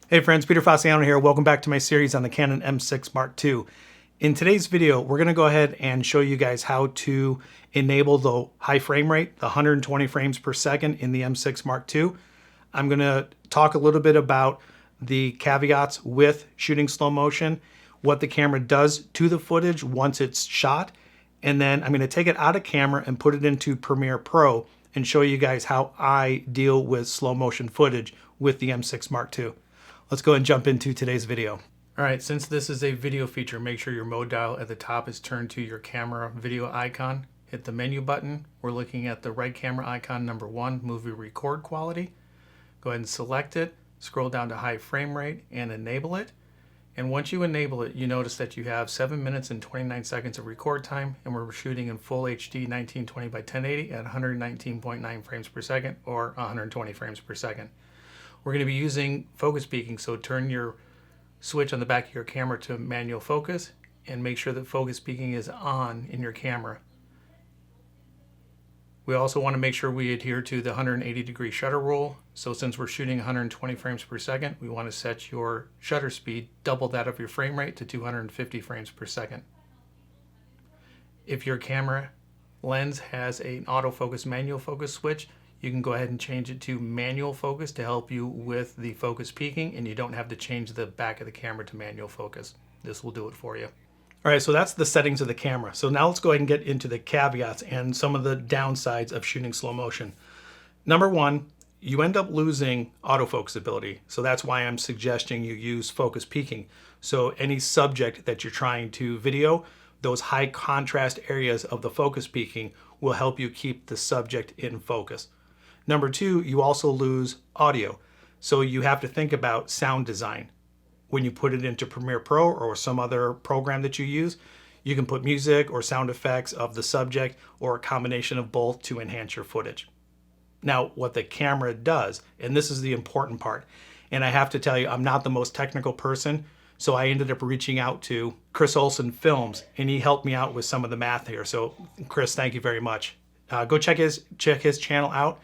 Hey friends, Peter Fasciano here. Welcome back to my series on the Canon M6 Mark II. In today's video, we're going to go ahead and show you guys how to enable the high frame rate, the 120 frames per second in the M6 Mark II. I'm going to talk a little bit about the caveats with shooting slow motion, what the camera does to the footage once it's shot, and then I'm going to take it out of camera and put it into Premiere Pro and show you guys how I deal with slow motion footage with the M6 Mark II. Let's go and jump into today's video. All right, since this is a video feature, make sure your mode dial at the top is turned to your camera video icon. Hit the menu button. We're looking at the right camera icon, number 1, movie record quality. Go ahead and select it, scroll down to high frame rate and enable it. And once you enable it, you notice that you have 7 minutes and 29 seconds of record time, and we're shooting in full HD 1920 by 1080 at 119.9 frames per second or 120 frames per second. We're going to be using focus peaking, so turn your switch on the back of your camera to manual focus and make sure that focus peaking is on in your camera. We also want to make sure we adhere to the 180-degree shutter rule. So since we're shooting 120 frames per second, we want to set your shutter speed double that of your frame rate to 250 frames per second. If your camera lens has an autofocus manual focus switch, you can go ahead and change it to manual focus to help you with the focus peaking, and you don't have to change the back of the camera to manual focus. This will do it for you. All right, so that's the settings of the camera. So now let's go ahead and get into the caveats and some of the downsides of shooting slow motion. Number 1, you end up losing autofocus ability. So that's why I'm suggesting you use focus peaking. So any subject that you're trying to video, those high contrast areas of the focus peaking will help you keep the subject in focus. Number 2, you also lose audio. So you have to think about sound design. When you put it into Premiere Pro or some other program that you use, you can put music or sound effects of the subject or a combination of both to enhance your footage. Now, what the camera does, and this is the important part, and I have to tell you, I'm not the most technical person, so I ended up reaching out to Chris Olsen Films, and he helped me out with some of the math here. So Chris, thank you very much. Go check his channel out.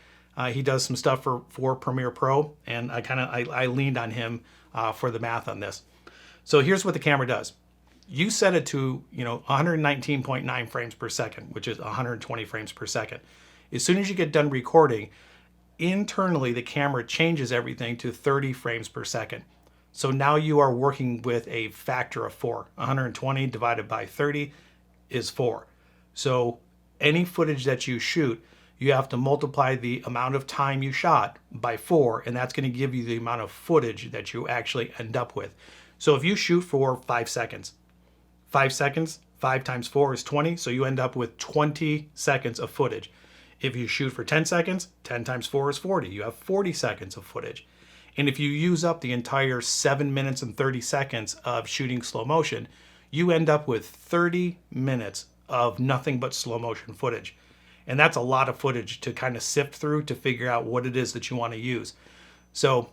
He does some stuff for Premiere Pro, and I leaned on him for the math on this. So here's what the camera does. You set it to 119.9 frames per second, which is 120 frames per second. As soon as you get done recording, internally the camera changes everything to 30 frames per second. So now you are working with a factor of 4. 120 divided by 30 is 4. So any footage that you shoot, you have to multiply the amount of time you shot by 4, and that's going to give you the amount of footage that you actually end up with. So if you shoot for 5 seconds, 5 seconds, 5 times 4 is 20, so you end up with 20 seconds of footage. If you shoot for 10 seconds, 10 times 4 is 40. You have 40 seconds of footage. And if you use up the entire 7 minutes and 30 seconds of shooting slow motion, you end up with 30 minutes of nothing but slow motion footage. And that's a lot of footage to kind of sift through to figure out what it is that you want to use. So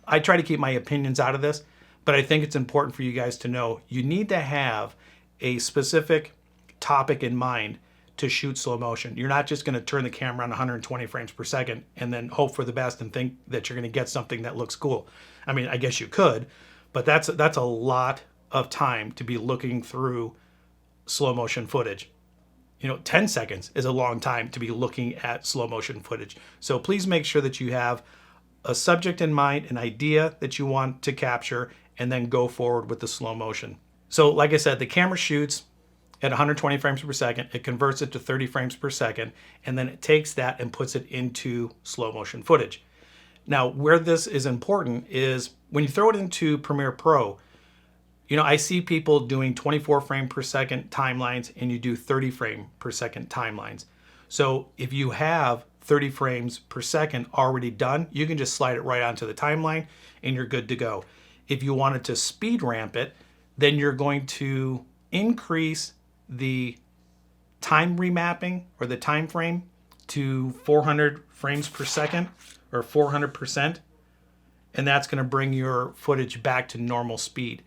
I try to keep my opinions out of this, but I think it's important for you guys to know you need to have a specific topic in mind to shoot slow motion. You're not just going to turn the camera on 120 frames per second and then hope for the best and think that you're going to get something that looks cool. I mean, I guess you could, but that's a lot of time to be looking through slow motion footage. 10 seconds is a long time to be looking at slow motion footage. So please make sure that you have a subject in mind, an idea that you want to capture, and then go forward with the slow motion. So like I said, the camera shoots at 120 frames per second. It converts it to 30 frames per second, and then it takes that and puts it into slow motion footage. Now, where this is important is when you throw it into Premiere Pro, I see people doing 24 frame per second timelines, and you do 30 frame per second timelines. So if you have 30 frames per second already done, you can just slide it right onto the timeline and you're good to go. If you wanted to speed ramp it, then you're going to increase the time remapping or the time frame to 400 frames per second or 400%. And that's going to bring your footage back to normal speed.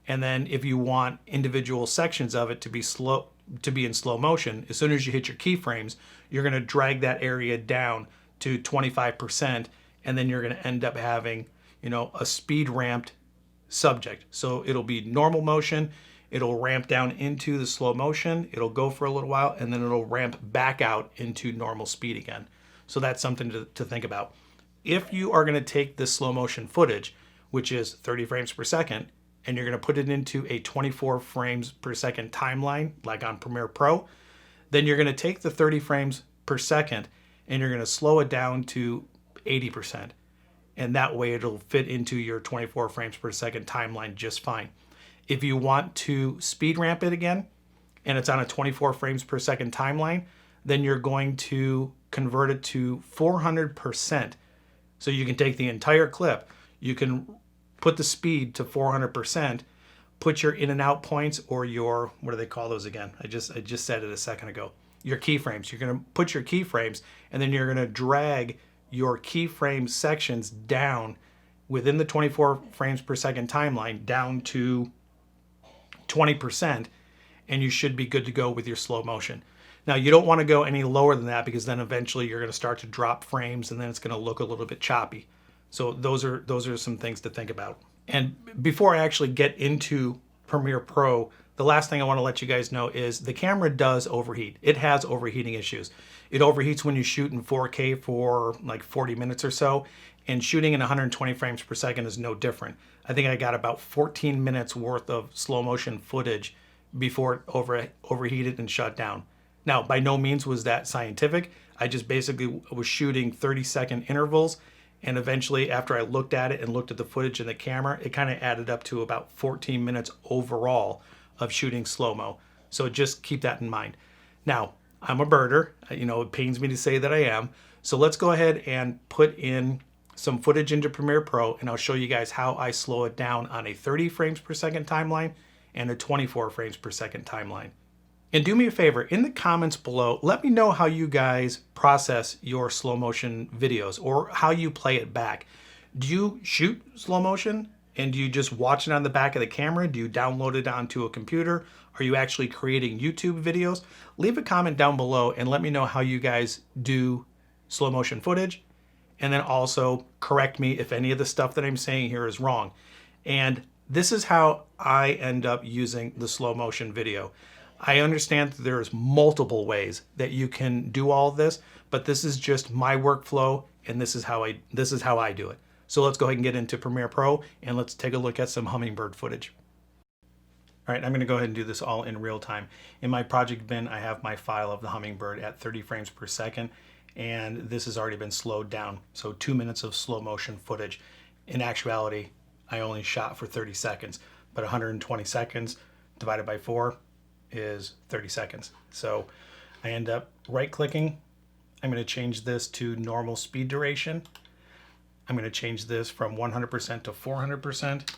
And then if you want individual sections of it to be in slow motion, as soon as you hit your keyframes, you're going to drag that area down to 25%, and then you're going to end up having a speed ramped subject. So it'll be normal motion, it'll ramp down into the slow motion, it'll go for a little while, and then it'll ramp back out into normal speed again. So that's something to think about. If you are going to take this slow motion footage, which is 30 frames per second, and you're going to put it into a 24 frames per second timeline, like on Premiere Pro, then you're going to take the 30 frames per second and you're going to slow it down to 80%. And that way it'll fit into your 24 frames per second timeline just fine. If you want to speed ramp it again, and it's on a 24 frames per second timeline, then you're going to convert it to 400%. So you can take the entire clip, you can put the speed to 400%, put your in and out points, or your, what do they call those again? I just said it a second ago. Your keyframes. You're going to put your keyframes, and then you're going to drag your keyframe sections down within the 24 frames per second timeline down to 20%, and you should be good to go with your slow motion. Now, you don't want to go any lower than that, because then eventually you're going to start to drop frames, and then it's going to look a little bit choppy. So those are some things to think about. And before I actually get into Premiere Pro, the last thing I want to let you guys know is the camera does overheat. It has overheating issues. It overheats when you shoot in 4K for like 40 minutes or so, and shooting in 120 frames per second is no different. I think I got about 14 minutes worth of slow motion footage before it overheated and shut down. Now, by no means was that scientific. I just basically was shooting 30-second intervals, and eventually, after I looked at it and looked at the footage in the camera, it kind of added up to about 14 minutes overall of shooting slow-mo. So just keep that in mind. Now, I'm a birder. It pains me to say that I am. So let's go ahead and put in some footage into Premiere Pro, and I'll show you guys how I slow it down on a 30 frames per second timeline and a 24 frames per second timeline. And do me a favor, in the comments below, let me know how you guys process your slow motion videos, or how you play it back. Do you shoot slow motion and do you just watch it on the back of the camera? Do you download it onto a computer? Are you actually creating YouTube videos? Leave a comment down below and let me know how you guys do slow motion footage. And then also correct me if any of the stuff that I'm saying here is wrong. And this is how I end up using the slow motion video. I understand that there's multiple ways that you can do all of this, but this is just my workflow, and this is how I do it. So let's go ahead and get into Premiere Pro, and let's take a look at some hummingbird footage. All right, I'm going to go ahead and do this all in real time. In my project bin, I have my file of the hummingbird at 30 frames per second, and this has already been slowed down. So 2 minutes of slow motion footage. In actuality, I only shot for 30 seconds, but 120 seconds divided by 4 is 30 seconds. So I end up right clicking. I'm going to change this to normal speed duration. I'm going to change this from 100% to 400%.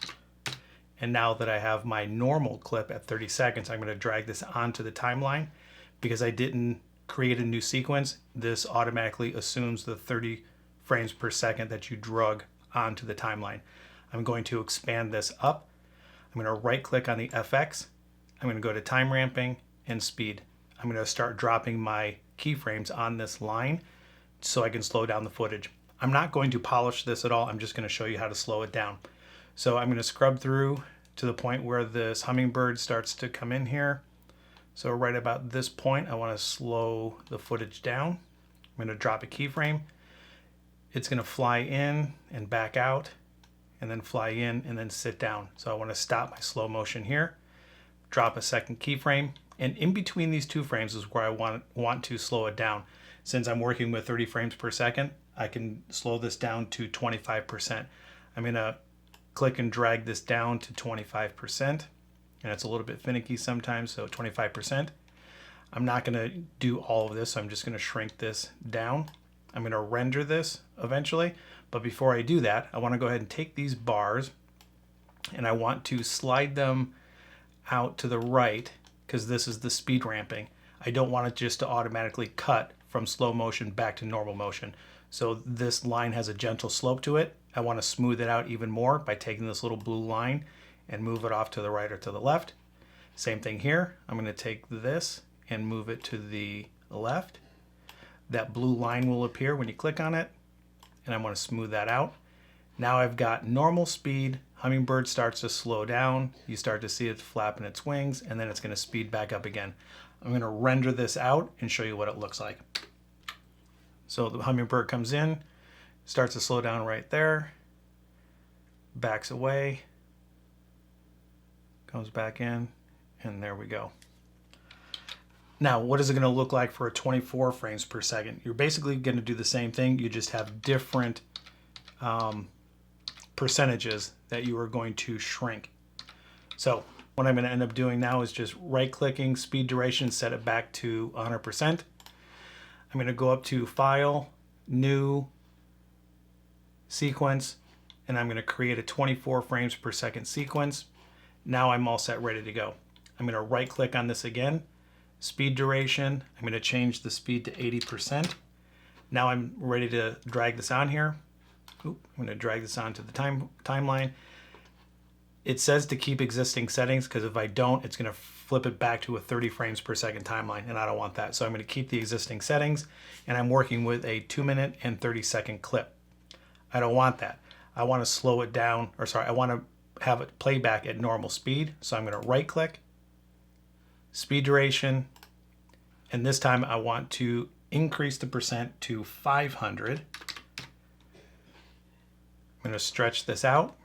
And now that I have my normal clip at 30 seconds, I'm going to drag this onto the timeline. Because I didn't create a new sequence, this automatically assumes the 30 frames per second that you drug onto the timeline. I'm going to expand this up. I'm going to right click on the FX. I'm going to go to time ramping and speed. I'm going to start dropping my keyframes on this line so I can slow down the footage. I'm not going to polish this at all. I'm just going to show you how to slow it down. So I'm going to scrub through to the point where this hummingbird starts to come in here. So right about this point, I want to slow the footage down. I'm going to drop a keyframe. It's going to fly in and back out, and then fly in and then sit down. So I want to stop my slow motion here. Drop a second keyframe, and in between these two frames is where I want to slow it down. Since I'm working with 30 frames per second, I can slow this down to 25%. I'm going to click and drag this down to 25%, and it's a little bit finicky sometimes, so 25%. I'm not going to do all of this, so I'm just going to shrink this down. I'm going to render this eventually, but before I do that, I want to go ahead and take these bars, and I want to slide them out to the right, because this is the speed ramping. I don't want it just to automatically cut from slow motion back to normal motion. So this line has a gentle slope to it. I want to smooth it out even more by taking this little blue line and move it off to the right or to the left. Same thing here. I'm going to take this and move it to the left. That blue line will appear when you click on it, and I want to smooth that out. Now I've got normal speed. Hummingbird starts to slow down. You start to see it flapping its wings, and then it's going to speed back up again. I'm going to render this out and show you what it looks like. So the hummingbird comes in, starts to slow down right there, backs away, comes back in, and there we go. Now, what is it going to look like for a 24 frames per second? You're basically going to do the same thing. You just have different percentages that you are going to shrink. So what I'm going to end up doing now is just right-clicking, speed duration, set it back to 100%. I'm going to go up to File, New, Sequence, and I'm going to create a 24 frames per second sequence. Now I'm all set, ready to go. I'm going to right-click on this again. Speed duration, I'm going to change the speed to 80%. Now I'm ready to drag this on here. I'm going to drag this onto the timeline. It says to keep existing settings, because if I don't, it's going to flip it back to a 30 frames per second timeline, and I don't want that. So I'm going to keep the existing settings, and I'm working with a 2-minute and 30-second clip. I don't want that. I want to slow it down, I want to have it play back at normal speed. So I'm going to right-click, speed duration, and this time I want to increase the percent to 500. I'm going to stretch this out.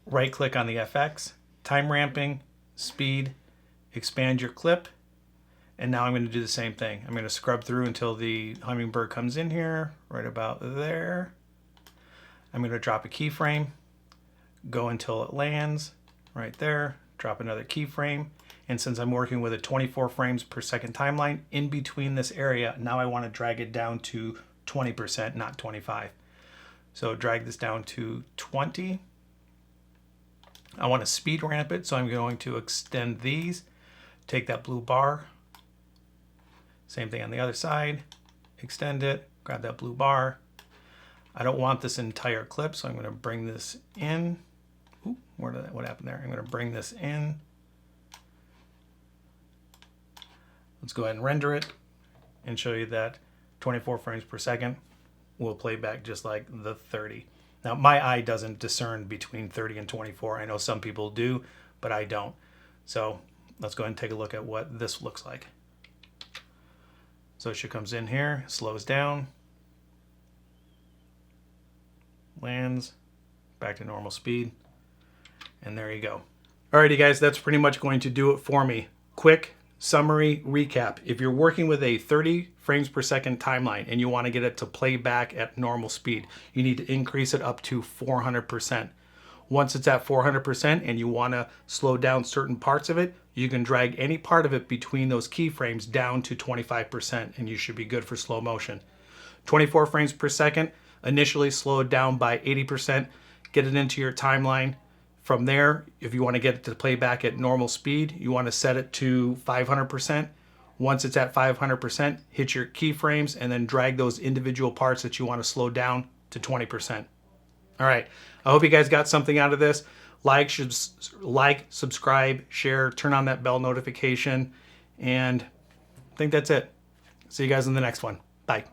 Right click on the FX, time ramping, speed, expand your clip. And now I'm going to do the same thing. I'm going to scrub through until the hummingbird comes in here, right about there. I'm going to drop a keyframe, go until it lands right there, drop another keyframe. And since I'm working with a 24 frames per second timeline, in between this area, now I want to drag it down to 20%, not 25. So drag this down to 20. I want to speed ramp it, so I'm going to extend these. Take that blue bar. Same thing on the other side. Extend it, grab that blue bar. I don't want this entire clip, so I'm going to bring this in. Ooh, what happened there? I'm going to bring this in. Let's go ahead and render it and show you that 24 frames per second will play back just like the 30. Now, my eye doesn't discern between 30 and 24. I know some people do, but I don't. So let's go ahead and take a look at what this looks like. So she comes in here, slows down, lands, back to normal speed, and there you go. Alrighty guys, that's pretty much going to do it for me. Quick summary recap. If you're working with a 30 frames per second timeline and you want to get it to play back at normal speed, you need to increase it up to 400%. Once it's at 400% and you want to slow down certain parts of it, you can drag any part of it between those keyframes down to 25% and you should be good for slow motion. 24 frames per second, initially slow it down by 80%, get it into your timeline. From there, if you want to get it to play back at normal speed, you want to set it to 500%. Once it's at 500%, hit your keyframes and then drag those individual parts that you want to slow down to 20%. All right, I hope you guys got something out of this. Like, subscribe, share, turn on that bell notification, and I think that's it. See you guys in the next one. Bye.